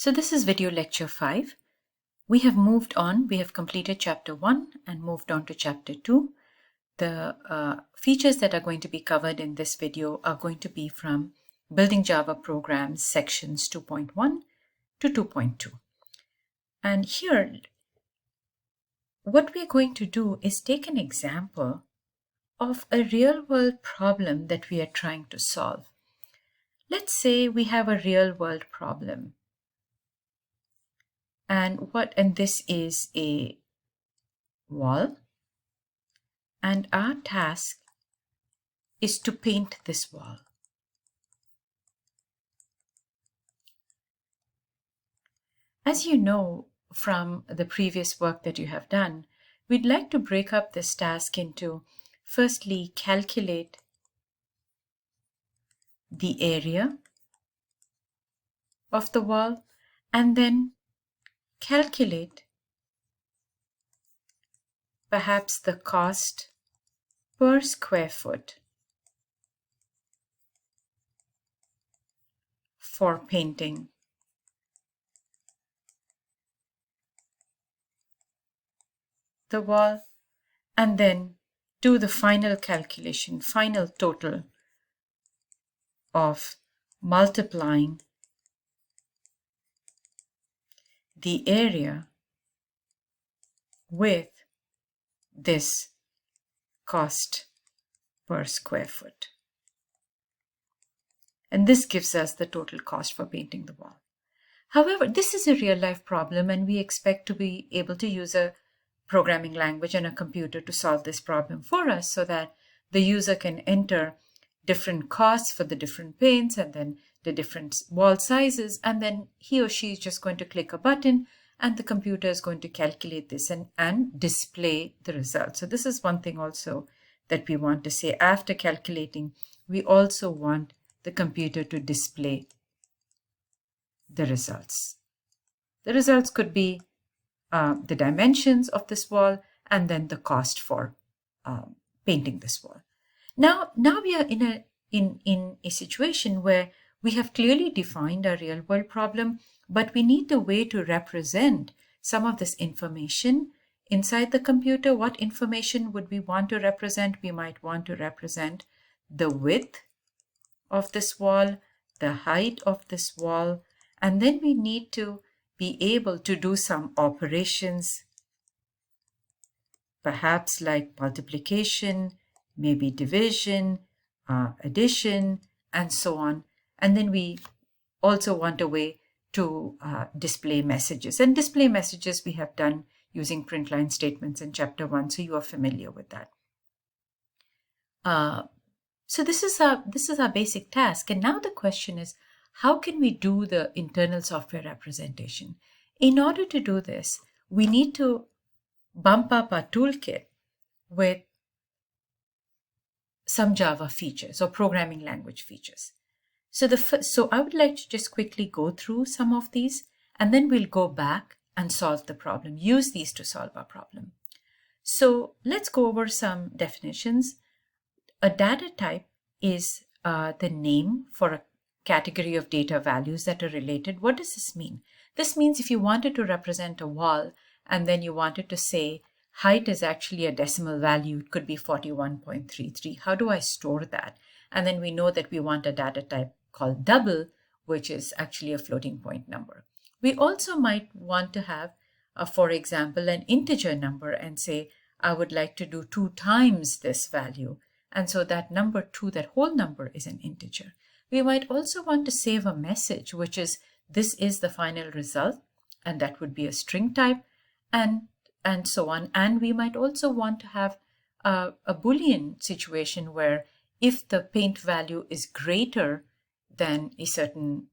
So this is video lecture 5. We have moved on. We have completed chapter 1 and moved on to chapter 2. The features that are going to be covered in this video are going to be from Building Java Programs sections 2.1 to 2.2. And here, what we're going to do is take an example of a real-world problem that we are trying to solve. Let's say we have a real-world problem. And this is a wall, and our task is to paint this wall. As you know from the previous work that you have done, we'd like to break up this task into, firstly, calculate the area of the wall, and then calculate perhaps the cost per square foot for painting the wall, and then do the final calculation, final total of multiplying the area with this cost per square foot. And this gives us the total cost for painting the wall. However, this is a real-life problem, and we expect to be able to use a programming language and a computer to solve this problem for us so that the user can enter different costs for the different paints and then the different wall sizes, and then he or she is just going to click a button and the computer is going to calculate this and display the results. So this is one thing also that we want to say. After calculating, we also want the computer to display the results. The results could be the dimensions of this wall and then the cost for painting this wall. Now we are in a situation where we have clearly defined our real-world problem, but we need a way to represent some of this information inside the computer. What information would we want to represent? We might want to represent the width of this wall, the height of this wall, and then we need to be able to do some operations, perhaps like multiplication, maybe division, addition, and so on. And then we also want a way to display messages. And display messages we have done using print line statements in chapter 1, so you are familiar with that. So this is our basic task. And now the question is, how can we do the internal software representation? In order to do this, we need to bump up our toolkit with some Java features or programming language features. So I would like to just quickly go through some of these, and then we'll go back and solve the problem, use these to solve our problem. So let's go over some definitions. A data type is the name for a category of data values that are related. What does this mean? This means if you wanted to represent a wall and then you wanted to say height is actually a decimal value, it could be 41.33. How do I store that? And then we know that we want a data type called double, which is actually a floating point number. We also might want to have, for example, an integer number and say, I would like to do 2 times this value. And so that number 2, that whole number, is an integer. We might also want to save a message, which is, this is the final result, and that would be a string type, and so on. And we might also want to have a Boolean situation where if the paint value is greater than a certain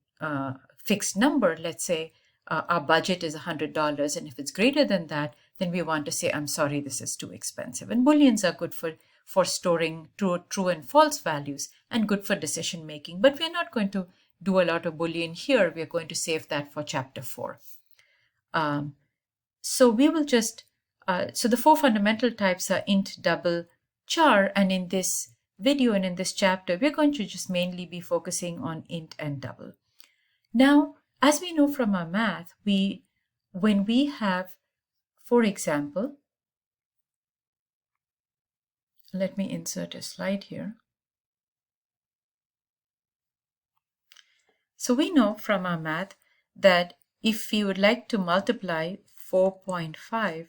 fixed number, let's say our budget is $100, and if it's greater than that, then we want to say, I'm sorry, this is too expensive. And Booleans are good for storing true and false values and good for decision making. But we're not going to do a lot of Boolean here. We're going to save that for chapter 4. So we will just, so the 4 fundamental types are int, double, char, and in this video and in this chapter, we're going to just mainly be focusing on int and double. Now, As we know from our math, when we have, for example, let me insert a slide here. So we know from our math that if we would like to multiply 4.5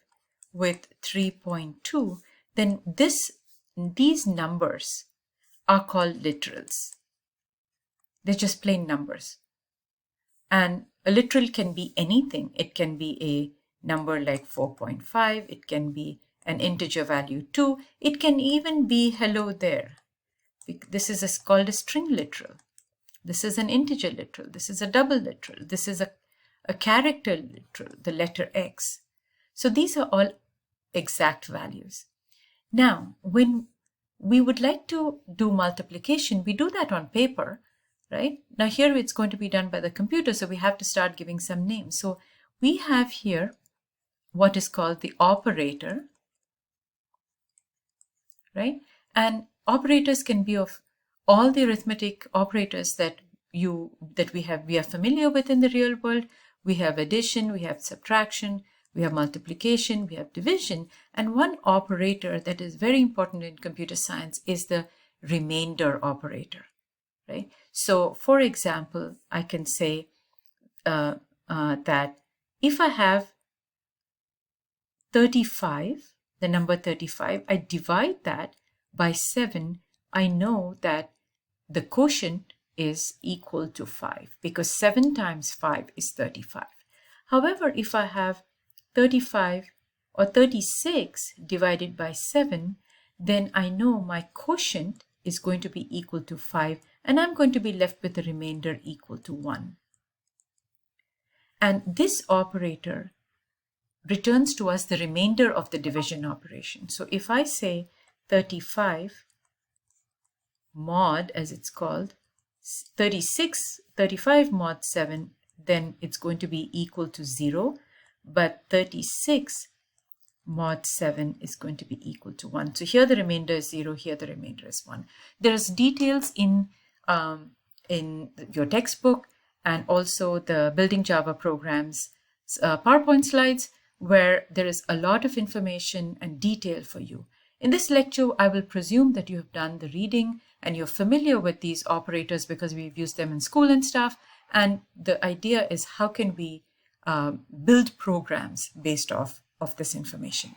with 3.2, then these numbers are called literals. They're just plain numbers. And a literal can be anything. It can be a number like 4.5. It can be an integer value 2. It can even be hello there. This is called a string literal. This is an integer literal. This is a double literal. This is a character literal, the letter X. So these are all exact values. Now, when we would like to do multiplication, we do that on paper, right? Now here it's going to be done by the computer, so we have to start giving some names. So we have here what is called the operator, right? And operators can be of all the arithmetic operators that we are familiar with in the real world. We have addition, we have subtraction, we have multiplication, we have division, and one operator that is very important in computer science is the remainder operator, right? So for example, I can say that if I have 35, the number 35, I divide that by 7, I know that the quotient is equal to 5 because 7 times 5 is 35. However, if I have 35 or 36 divided by 7, then I know my quotient is going to be equal to 5 and I'm going to be left with a remainder equal to 1. And this operator returns to us the remainder of the division operation. So if I say 35 mod, as it's called, 35 mod 7, then it's going to be equal to 0, but 36 mod 7 is going to be equal to 1. So here the remainder is 0, here the remainder is 1. There's details in your textbook and also the Building Java programs PowerPoint slides where there is a lot of information and detail for you. In this lecture, I will presume that you have done the reading and you're familiar with these operators because we've used them in school and stuff. And the idea is how can we build programs based off of this information.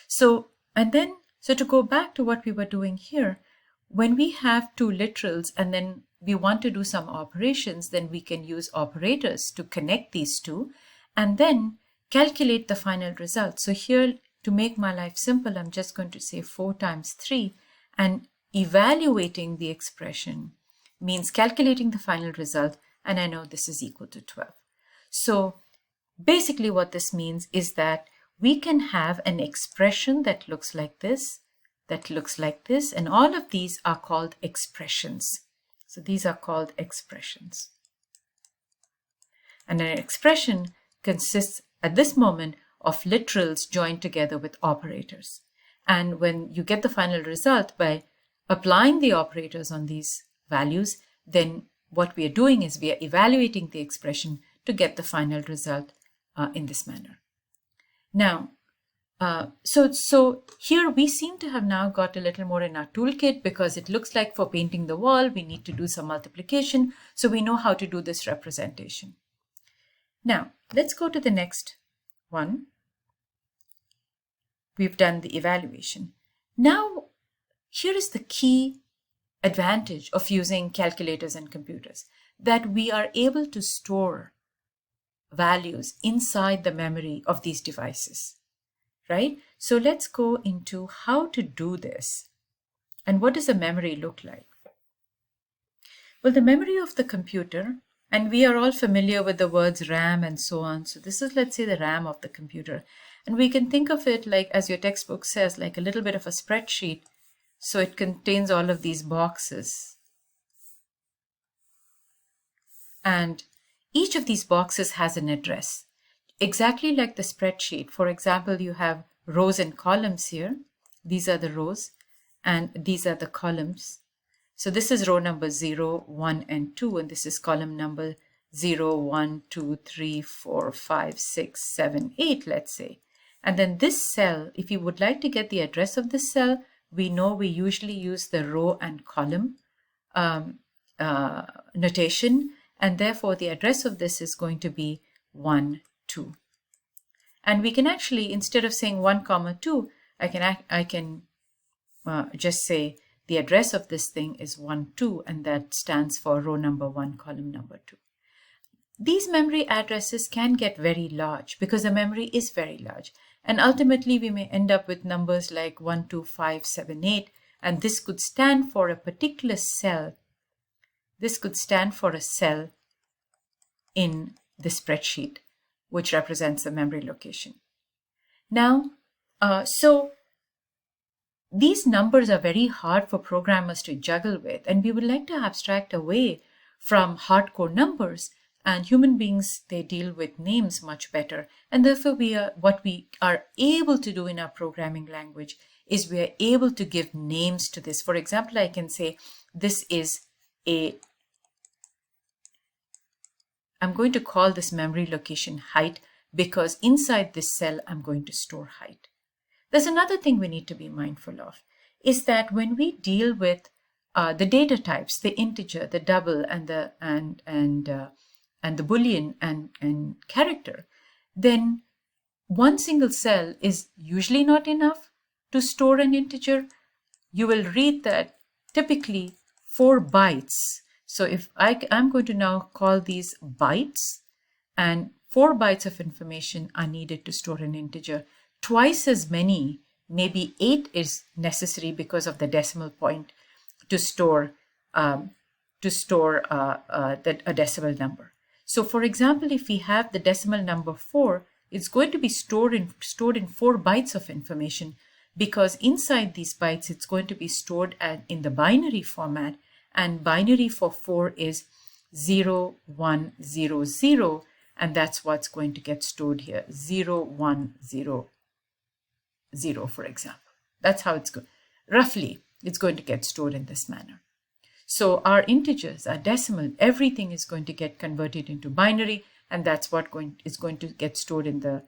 So to go back to what we were doing here, when we have two literals and then we want to do some operations, then we can use operators to connect these two and then calculate the final result. So here, to make my life simple, I'm just going to say 4 times 3, and evaluating the expression means calculating the final result, and I know this is equal to 12. So basically what this means is that we can have an expression that looks like this, and all of these are called expressions. So these are called expressions. And an expression consists at this moment of literals joined together with operators. And when you get the final result by applying the operators on these values, then what we are doing is we are evaluating the expression to get the final result in this manner. Now, so here we seem to have now got a little more in our toolkit because it looks like for painting the wall, we need to do some multiplication. So we know how to do this representation. Now, let's go to the next one. We've done the evaluation. Now, here is the key advantage of using calculators and computers, that we are able to store values inside the memory of these devices, right? So let's go into how to do this. And what does the memory look like? Well, the memory of the computer, and we are all familiar with the words RAM and so on. So this is, let's say, the RAM of the computer. And we can think of it like, as your textbook says, like a little bit of a spreadsheet. So it contains all of these boxes. And each of these boxes has an address. Exactly like the spreadsheet. For example, you have rows and columns here. These are the rows and these are the columns. So this is row number 0, 1, and 2, and this is column number 0, 1, 2, 3, 4, 5, 6, 7, 8, let's say. And then this cell, if you would like to get the address of this cell, we know we usually use the row and column notation, and therefore the address of this is going to be 1, 2. And we can actually, instead of saying 1, 2, I can just say the address of this thing is 1, 2, and that stands for row number 1, column number 2. These memory addresses can get very large because the memory is very large. And ultimately, we may end up with numbers like 1, 2, 5, 7, 8, and this could stand for a particular cell. This could stand for a cell in the spreadsheet, which represents the memory location. Now, so these numbers are very hard for programmers to juggle with, and we would like to abstract away from hardcore numbers. And human beings, they deal with names much better. And therefore, what we are able to do in our programming language is we are able to give names to this. For example, I can say this is I'm going to call this memory location height because inside this cell, I'm going to store height. There's another thing we need to be mindful of, is that when we deal with the data types, the integer, the double, and the Boolean and character, then one single cell is usually not enough to store an integer. You will read that typically 4 bytes. So if I'm going to now call these bytes, and 4 bytes of information are needed to store an integer. Twice as many, maybe 8 is necessary because of the decimal point to store a decimal number. So for example, if we have the decimal number 4, it's going to be stored in 4 bytes of information, because inside these bytes, it's going to be stored in the binary format, and binary for 4 is 0, 1, 0, 0, and that's what's going to get stored here, 0, 1, 0, 0, for example. That's how it's going. Roughly, it's going to get stored in this manner. So our integers, our decimal, everything is going to get converted into binary, and that's what is going to get stored in the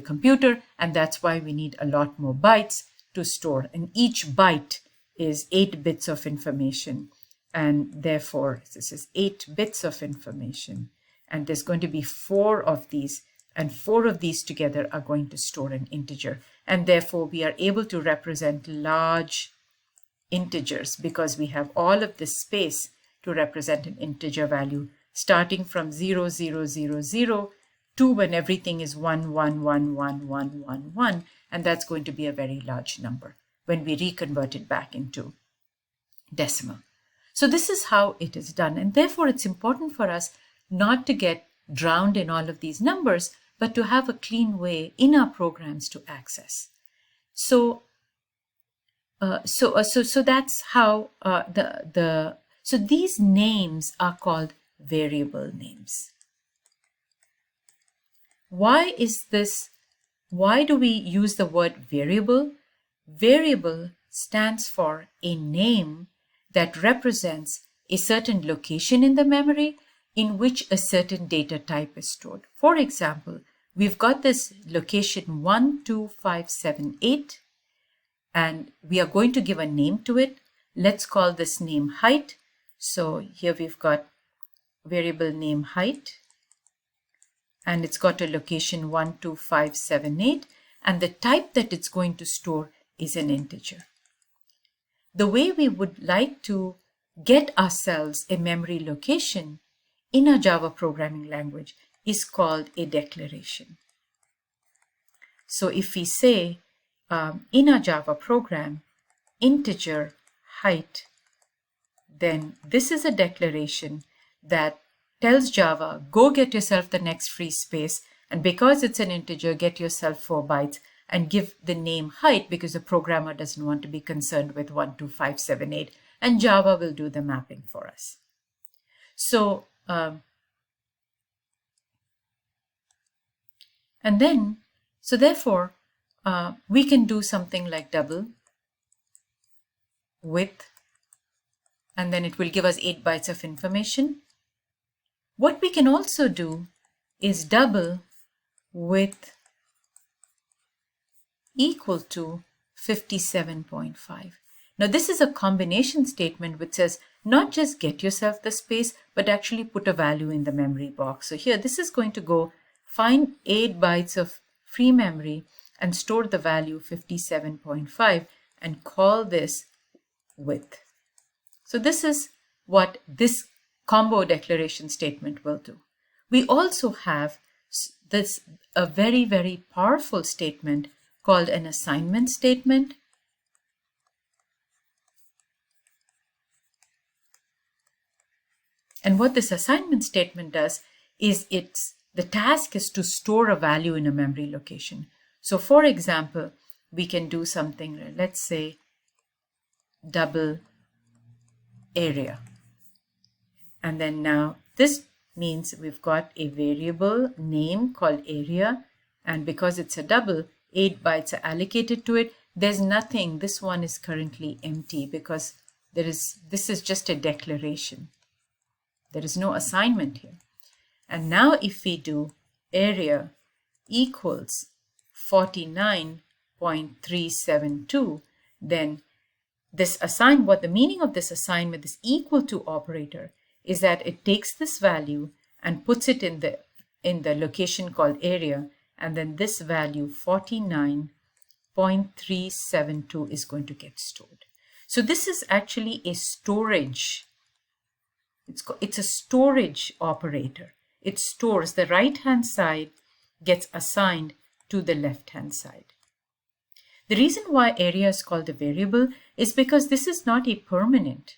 computer, and that's why we need a lot more bytes to store. And each byte is 8 bits of information, and therefore this is 8 bits of information, and there's going to be 4 of these, and 4 of these together are going to store an integer, and therefore we are able to represent large integers because we have all of this space to represent an integer value, starting from 0, 0, 0, 0 to when everything is 1, 1, 1, 1, 1, 1, 1, and that's going to be a very large number when we reconvert it back into decimal. So this is how it is done, and therefore it's important for us not to get drowned in all of these numbers, but to have a clean way in our programs to access. So that's how so these names are called variable names. Why is this? Why do we use the word variable? Variable stands for a name that represents a certain location in the memory in which a certain data type is stored. For example, we've got this location 1, 2, 5, 7, 8, and we are going to give a name to it. Let's call this name height. So here we've got variable name height, and it's got a location 1, 2, 5, 7, 8, and the type that it's going to store is an integer. The way we would like to get ourselves a memory location in a Java programming language is called a declaration. So if we say in a Java program, integer height, then this is a declaration that tells Java, go get yourself the next free space, and because it's an integer, get yourself 4 bytes and give the name height, because the programmer doesn't want to be concerned with 1, 2, 5, 7, 8, and Java will do the mapping for us. So therefore, we can do something like double width, and then it will give us 8 bytes of information. What we can also do is double with equal to 57.5. Now this is a combination statement which says not just get yourself the space, but actually put a value in the memory box. So here this is going to go find 8 bytes of free memory and store the value 57.5 and call this width. So this is what this combo declaration statement will do. We also have this a very, very powerful statement called an assignment statement. And what this assignment statement does is the task is to store a value in a memory location. So for example, we can do something, let's say double area. And then now this means we've got a variable name called area, and because it's a double, 8 bytes are allocated to it. There's nothing, this one is currently empty because this is just a declaration. There is no assignment here. And now if we do area equals 49.372, then what the meaning of this assignment, this equal to operator, is that it takes this value and puts it in the location called area, and then this value 49.372 is going to get stored. So this is actually a storage. It's a storage operator. It stores the right-hand side gets assigned to the left-hand side. The reason why area is called a variable is because this is not a permanent.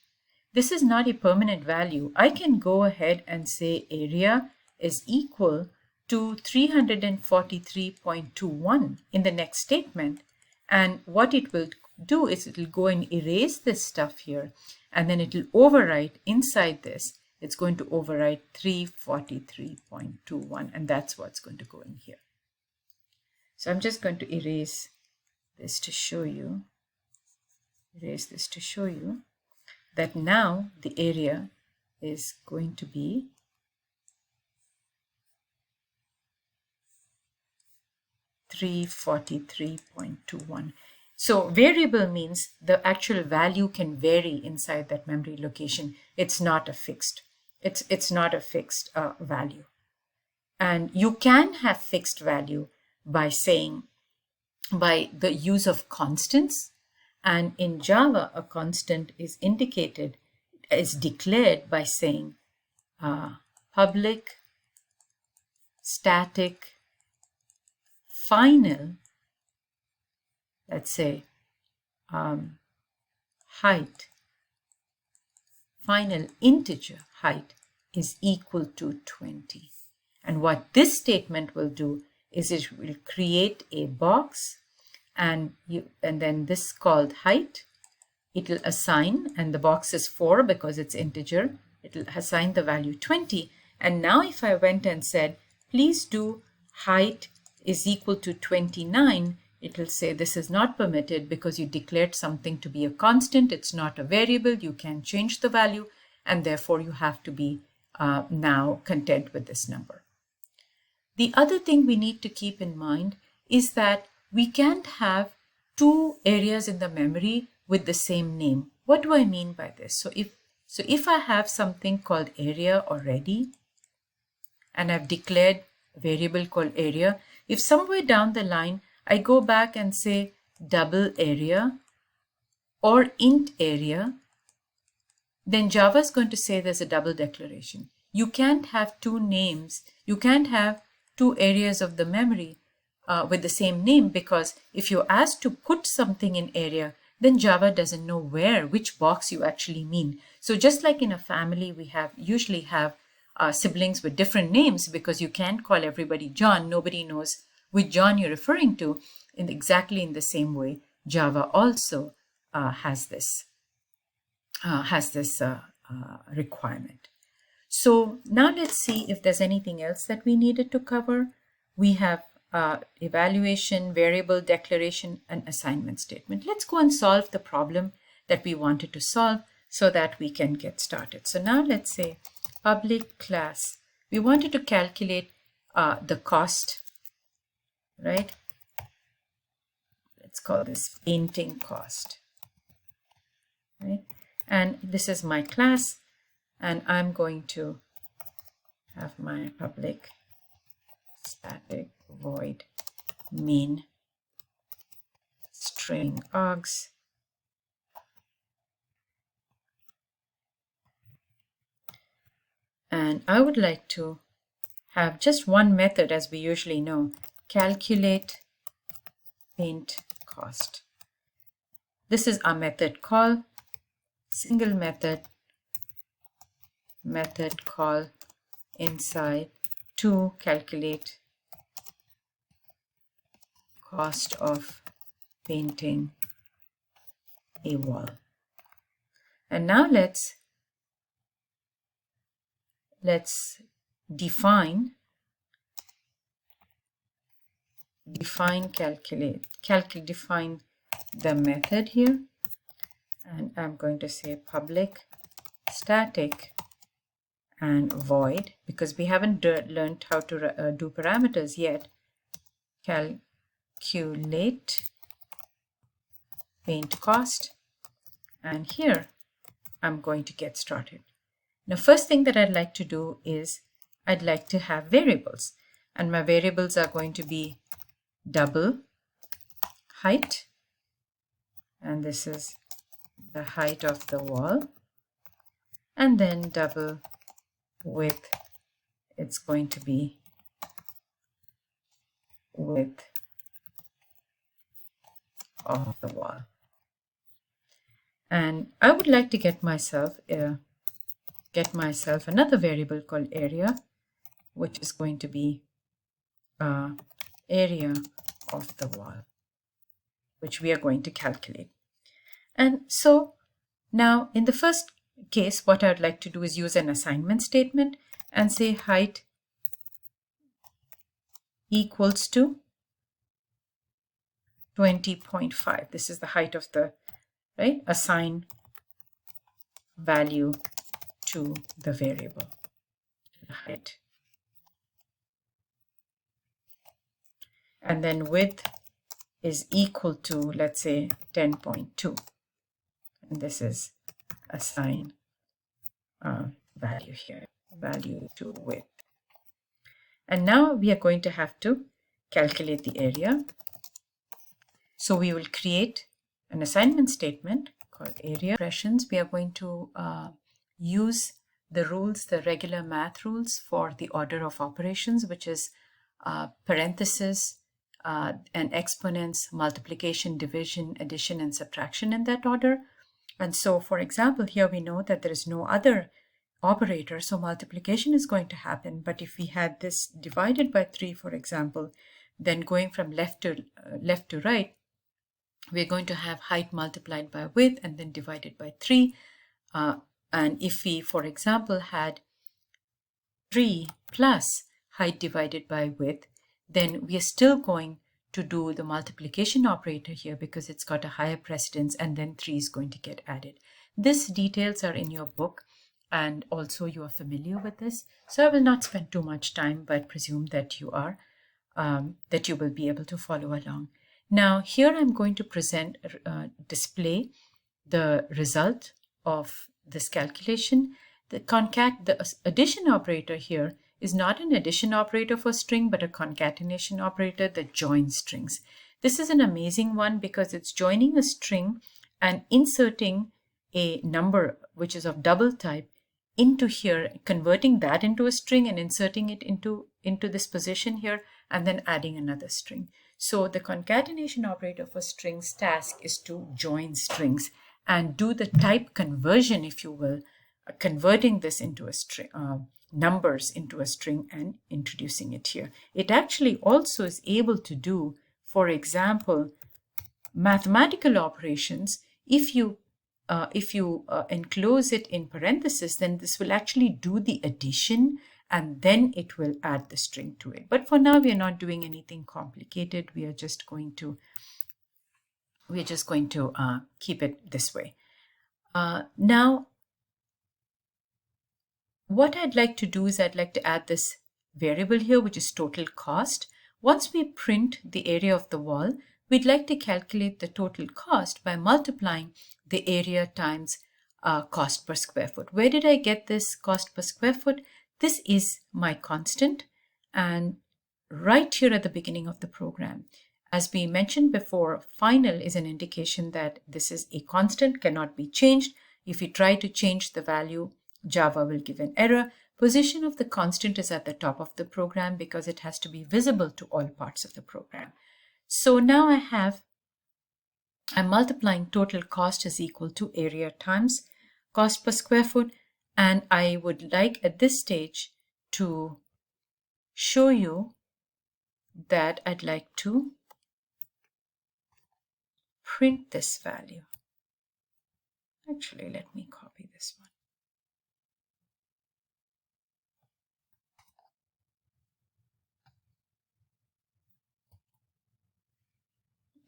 This is not a permanent value. I can go ahead and say area is equal to 343.21 in the next statement. And what it will do is it will go and erase this stuff here, and then it will overwrite inside this. It's going to overwrite 343.21, and that's what's going to go in here. So I'm just going to erase this to show you. Erase this to show you that now the area is going to be 343.21. So variable means the actual value can vary inside that memory location. It's not a fixed. It's not a fixed value. And you can have fixed value by the use of constants. And in Java, a constant is declared by saying public static final, let's say height, final integer height is equal to 20. And what this statement will do is it will create a box, and then this called height. It will assign, and the box is 4 because it's integer. It will assign the value 20. And now if I went and said, please do height is equal to 29, it will say this is not permitted because you declared something to be a constant. It's not a variable. You can change the value, and therefore you have to be now content with this number. The other thing we need to keep in mind is that we can't have two areas in the memory with the same name. What do I mean by this? So if I have something called area already, and I've declared a variable called area, if somewhere down the line I go back and say double area or int area, then Java is going to say there's a double declaration. You can't have two names. You can't have two areas of the memory with the same name, because if you're asked to put something in area, then Java doesn't know which box you actually mean. So just like in a family, we usually have siblings with different names because you can't call everybody John. Nobody knows which John you're referring to. Exactly in the same way, Java also has this requirement. So now let's see if there's anything else that we needed to cover. We have evaluation, variable declaration, and assignment statement. Let's go and solve the problem that we wanted to solve so that we can get started. So now let's say public class We wanted to calculate the cost, right? Let's call this painting cost, right? And this is my class, and I'm going to have my public static void main string args. And I would like to have just one method, as we usually know, calculate paint cost. This is our method call, single method call inside to calculate cost of painting a wall. And now let's define the method here, and I'm going to say public static and void, because we haven't learned how to do parameters yet. Calculate paint cost, and here I'm going to get started. Now, first thing that I'd like to do is I'd like to have variables, and my variables are going to be double height, and this is the height of the wall, and then double width, it's going to be width of the wall. And I would like to get myself another variable called area, which is going to be area of the wall, which we are going to calculate. And so now in the first case, what I'd like to do is use an assignment statement and say height equals to 20.5. This is the height of the, right? Assign value to the variable height. And then width is equal to, let's say, 10.2. And this is assign value here, value to width. And now we are going to have to calculate the area. So we will create an assignment statement called area expressions. We are going to use the rules, the regular math rules for the order of operations, which is parenthesis and exponents, multiplication, division, addition, and subtraction in that order. And so, for example, here we know that there is no other operator, so multiplication is going to happen. But if we had this divided by 3, for example, then going from left to right, we're going to have height multiplied by width and then divided by 3. And if we, for example, had 3 plus height divided by width, then we are still going to do the multiplication operator here because it's got a higher precedence, and then 3 is going to get added. These details are in your book, and also you are familiar with this. So I will not spend too much time, but presume that you are, that you will be able to follow along. Now here I'm going to display the result of this calculation. The addition operator here is not an addition operator for string, but a concatenation operator that joins strings. This is an amazing one because it's joining a string and inserting a number which is of double type into here, converting that into a string and inserting it into this position here, and then adding another string. So the concatenation operator for strings task is to join strings and do the type conversion, if you will, converting this into a string, numbers into a string and introducing it here. It actually also is able to do, for example, mathematical operations. If you enclose it in parentheses, then this will actually do the addition and then it will add the string to it. But for now, we are not doing anything complicated. We are just going to keep it this way. Now, what I'd like to do is I'd like to add this variable here, which is total cost. Once we print the area of the wall, we'd like to calculate the total cost by multiplying the area times cost per square foot. Where did I get this cost per square foot? This is my constant, and right here at the beginning of the program. As we mentioned before, final is an indication that this is a constant, cannot be changed. If you try to change the value, Java will give an error. Position of the constant is at the top of the program because it has to be visible to all parts of the program. So now I'm multiplying total cost is equal to area times cost per square foot. And I would like at this stage to show you that I'd like to print this value. Actually, let me copy this one.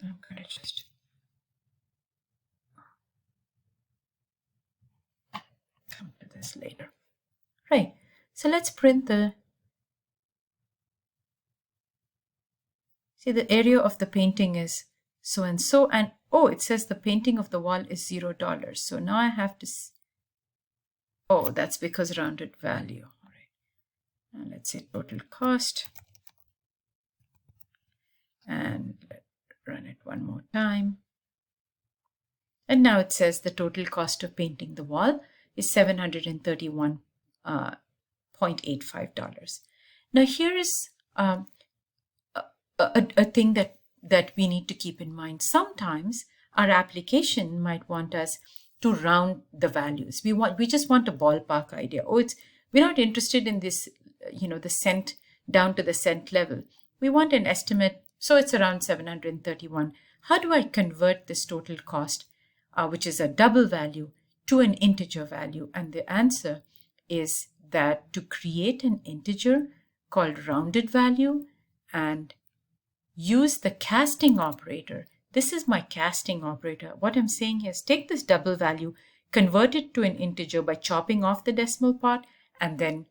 I'm going to just come to this later. Right, so let's print the, see the area of the painting is so and so, and oh, it says the painting of the wall is $0. So now I have to, oh, that's because rounded value. All right, now let's say total cost, and run it one more time. And now it says the total cost of painting the wall is $731.85. Now here is a thing that we need to keep in mind. Sometimes our application might want us to round the values. We just want a ballpark idea. Oh, we're not interested in this, the cent down to the cent level. We want an estimate. So it's around 731. How do I convert this total cost, which is a double value, to an integer value? And the answer is that to create an integer called rounded value and use the casting operator. This is my casting operator. What I'm saying here is take this double value, convert it to an integer by chopping off the decimal part, and then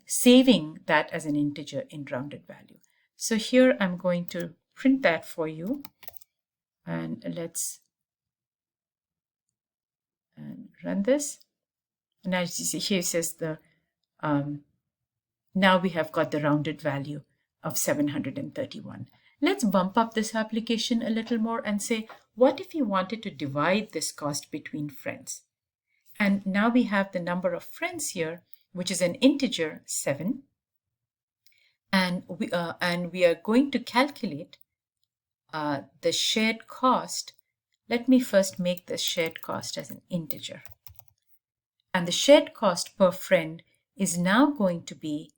saving that as an integer in rounded value. So here I'm going to print that for you, and let's run this. And as you see here, it says now we have got the rounded value of 731. Let's bump up this application a little more and say, what if you wanted to divide this cost between friends? And now we have the number of friends here, which is an integer 7. And we are going to calculate the shared cost. Let me first make the shared cost as an integer. And the shared cost per friend is now going to be,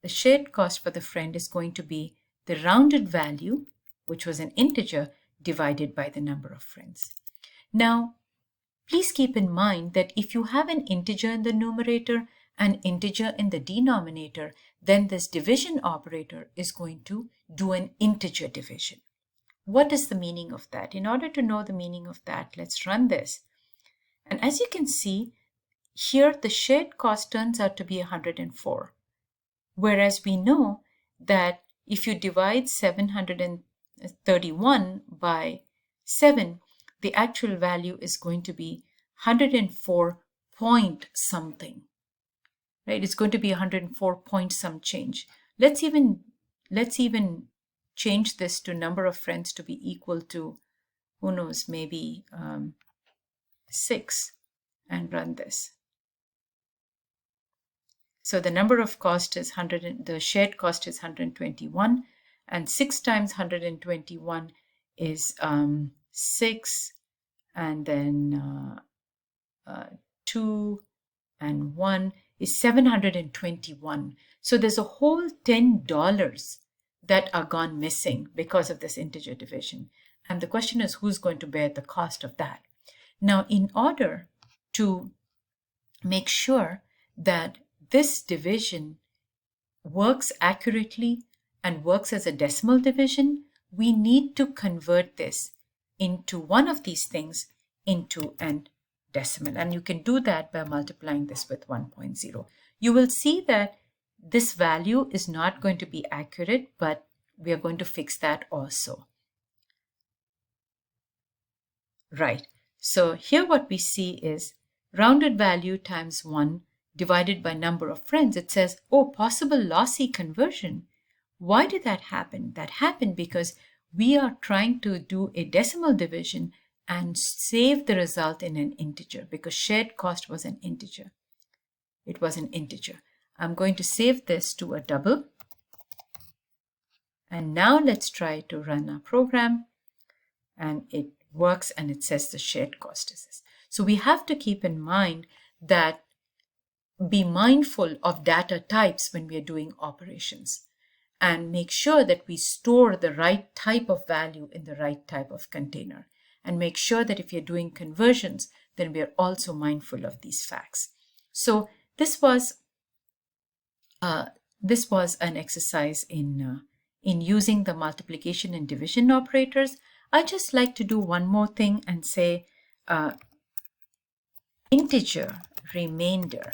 the shared cost for the friend is going to be the rounded value, which was an integer, divided by the number of friends. Now, please keep in mind that if you have an integer in the numerator, an integer in the denominator, then this division operator is going to do an integer division. What is the meaning of that? In order to know the meaning of that, let's run this. And as you can see, here the shared cost turns out to be 104. Whereas we know that if you divide 731 by 7, the actual value is going to be 104 point something. Right? It's going to be 104 point some change. Let's even change this to number of friends to be equal to, who knows, maybe 6, and run this. So the number of cost is the shared cost is 121, and 6 times 121 is 6, and then 2 and 1 is 721. So there's a whole $10 that are gone missing because of this integer division. And the question is, who's going to bear the cost of that? Now, in order to make sure that this division works accurately and works as a decimal division, we need to convert this into one of these things into an decimal. And you can do that by multiplying this with 1.0. You will see that this value is not going to be accurate, but we are going to fix that also. Right. So here what we see is rounded value times 1 divided by number of friends. It says, oh, possible lossy conversion. Why did that happen? That happened because we are trying to do a decimal division and save the result in an integer, because shared cost was an integer. It was an integer. I'm going to save this to a double. And now let's try to run our program. And it works, and it says the shared cost is this. So we have to keep in mind that be mindful of data types when we are doing operations, and make sure that we store the right type of value in the right type of container, and make sure that if you're doing conversions, then we are also mindful of these facts. So this was an exercise in using the multiplication and division operators. I just like to do one more thing and say integer remainder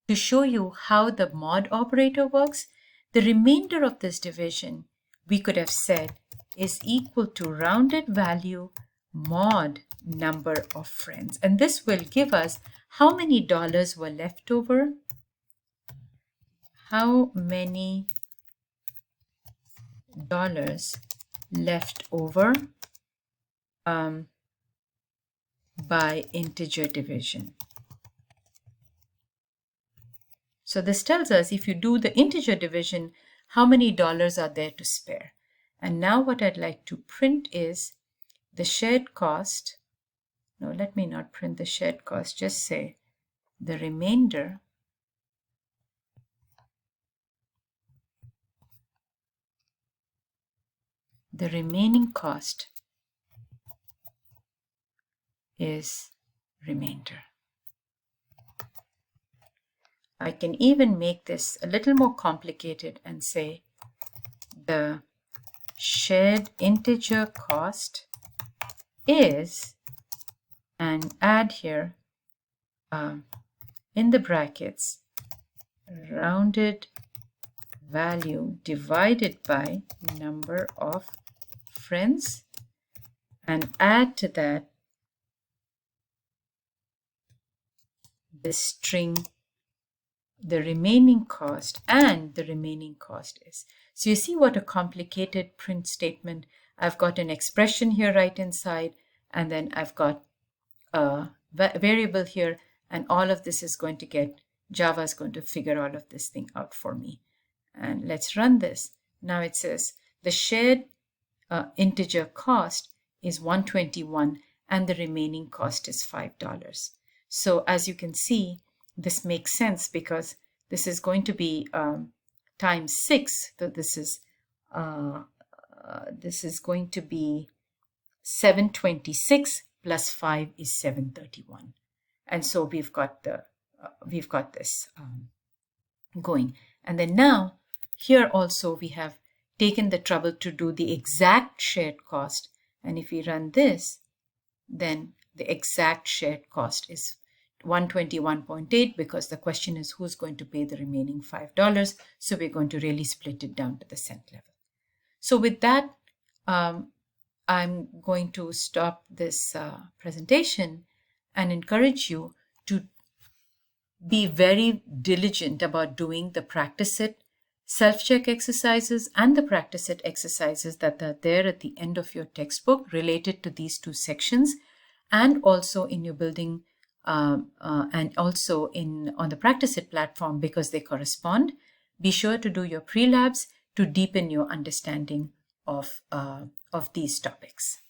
to show you how the mod operator works. The remainder of this division, we could have said, is equal to rounded value mod number of friends. And this will give us how many dollars were left over. How many dollars left over by integer division. So this tells us if you do the integer division, how many dollars are there to spare. And now what I'd like to print is the shared cost. No, let me not print the shared cost, just say the remainder the remaining cost is remainder. I can even make this a little more complicated and say the shared integer cost is, and add here in the brackets, rounded value divided by number of friends, and add to that the string the remaining cost, and the remaining cost is. So you see what a complicated print statement. I've got an expression here right inside, and then I've got a variable here, and all of this is going to get, Java is going to figure all of this thing out for me. And let's run this. Now it says the shared integer cost is $121, and the remaining cost is $5. So as you can see, this makes sense because this is going to be times 6. So this is going to be 726 plus 5 is 731, and so we've got this going. And then now here also we have taken the trouble to do the exact shared cost, and if we run this, then the exact shared cost is 121.8, because the question is who's going to pay the remaining $5. So we're going to really split it down to the cent level. So with that, I'm going to stop this presentation and encourage you to be very diligent about doing the practice it self-check exercises and the practice it exercises that are there at the end of your textbook related to these two sections, and also in your building and also on the practice it platform, because they correspond. Be sure to do your pre-labs to deepen your understanding of these topics.